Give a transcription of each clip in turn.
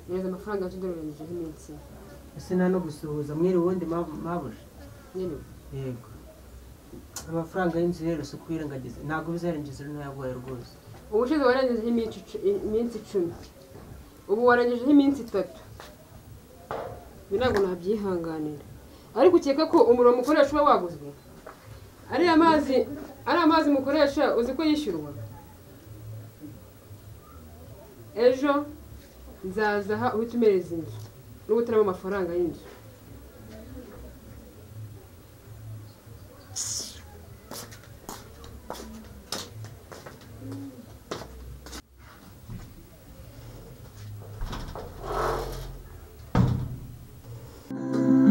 Neza amafaranga y'udoreranije iminsi. Ese nta no gusuhuza mwiri wundi mabuje. Nyine. Yego. Amafaranga y'inzu rero so kwirengagiza. Ntago bizarengeje no yagoye rwose. Ubushize warengeje iminsi 10. Ubu warengeje iminsi 3. Binago nabyihanganira. Ariko ukeka ko umuriro mukoresha uba waguzwe. Ari amazi mukoresha uzi ko yishyurwa. Ejo nzaza aha uhitumereza inzu. N'ubutaramo amafaranga y'inzu.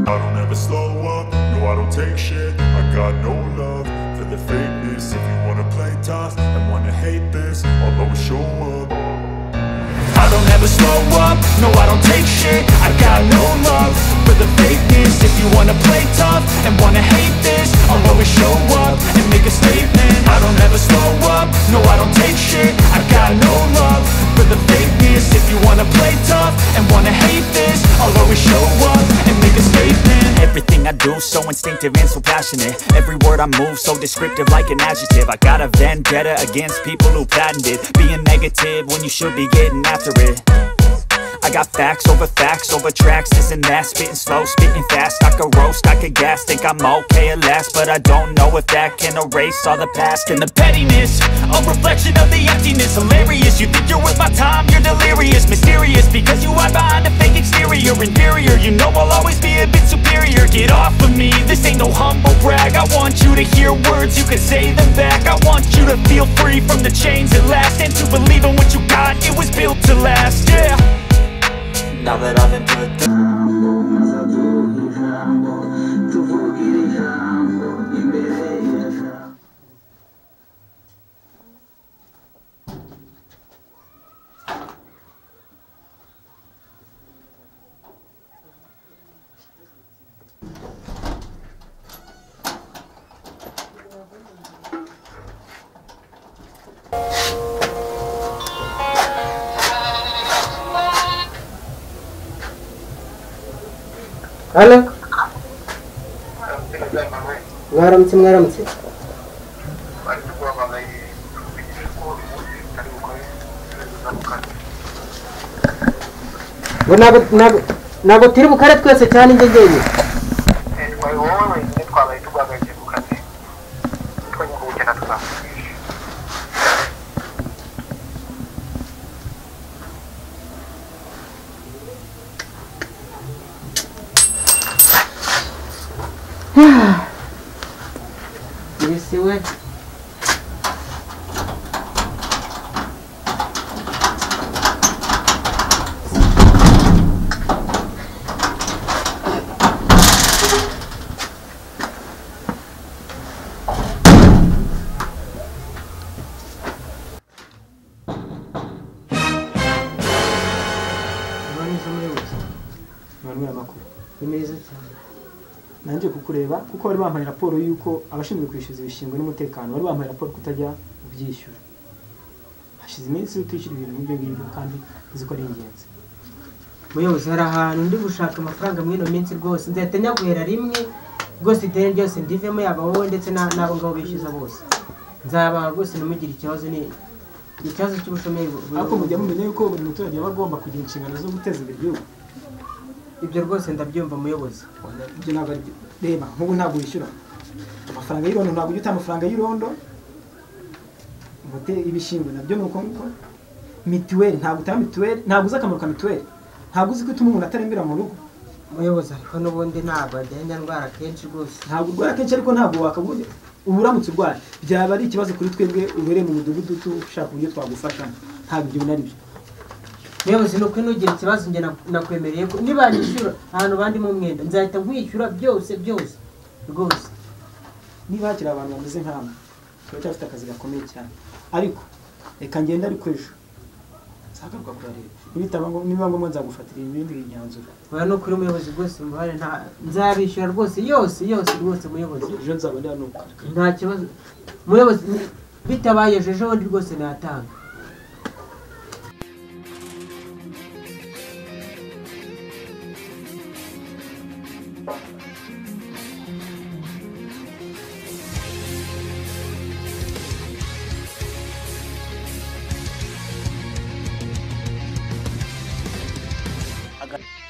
I don't ever slow up, no I don't take shit. I got no love for the fakeness. If you wanna play tough and wanna hate this, I'll always show up. I don't ever slow up, no I don't take shit. I got no love for the fakeness. If you wanna play tough and wanna hate this, I'll always show up and make a statement. I don't ever slow up, no I don't take shit. I got no love for the fakeness. If you wanna play tough and wanna hate this, I'll always show up and make a statement. Everything I do so instinctive and so passionate. Every word I move so descriptive like an adjective. I got a vendetta against people who patented being negative when you should be getting after it. I got facts over tracks, this and that. Spitting slow, spitting fast, I could roast, I could gas. Think I'm okay at last, but I don't know if that can erase all the past. And the pettiness, a reflection of the emptiness. Hilarious, you think you're worth my time, you're delirious. Mysterious, because you hide behind a fake exterior. Inferior, you know I'll always be a bit superior. Get off of me, this ain't no humble brag. I want you to hear words, you can say them back. I want you to feel free from the chains at last, and to believe in what you got, it was built to last, yeah. Now that I've been put through. Hello? Mwaramutse. Ntabwo turi bukare twese cyane njyewe. Esse ué. Nanje kukureba kuko bari bampaye raporo yuko abashinzwe kwishyuza ibishingwe n'umutekano bari bampaye raporo kutajya ubyishyura. Hashize iminsi utishyura ibintu nk'ibyo ngibyo kandi uzi ko ari ingenzi. Muyobozi hari ahantu ndi gushaka amafaranga mwino minsi rwose nzahita nyaguhera rimwe rwose ideni ryose ndivemo yaba wowe ndetse n'abo ngabo bishyuza bose. Nzaba rwose numugira ikibazo ni ikibazo cy'ubushomeri. Ariko mujya mumenya yuko buri muturage aba agomba kugira inshingano zo guteza imbere igihugu. Ibyo rwose ndabyumva muyobozi. Ibyo ntabwo reba nk'ubu ntabwo wishyura amafaranga y'irondo, ntabwo ujya amafaranga y'irondo ngote ibishingwe nabyo nuko nguko. Mituweli ntabwo utanga mituweli, ntabwo uzi akamaro ka mituweli, ntabwo uzi ko ituma umuntu atarembera mu rugo. Muyobozi ariko n'ubundi ntabwo agenda ndwara kenshi rwose. Ntabwo urwara kenshi ariko ntabwo wakabuye uburamutse urwaye byaba ari ikibazo kuri twebwe ubereye mu mudugudu tushaka uburyo twagufasha. Ntabwo ibyo binari byo. Muyobozi nuko nugira ikibazo nge nakwemereye ko niba nishyura ahantu bandi mu mwenda nzahita nkwishyura byose rwose. Niba hakiri abantu bameze nk'amwe turacyafite akazi gakomeye cyane, ariko reka ngenda ariko ejo nzagaruka kurareba niba ngombwa nzagufatira ibindi binyanzuro. Oya no kuri muyobozi rwose muhare nzabishyura rwose yose rwose muyobozi. Ejo nzabona nuko nta kibazo muyobozi, bitabaye ejo bundi rwose natanga. Agahinda.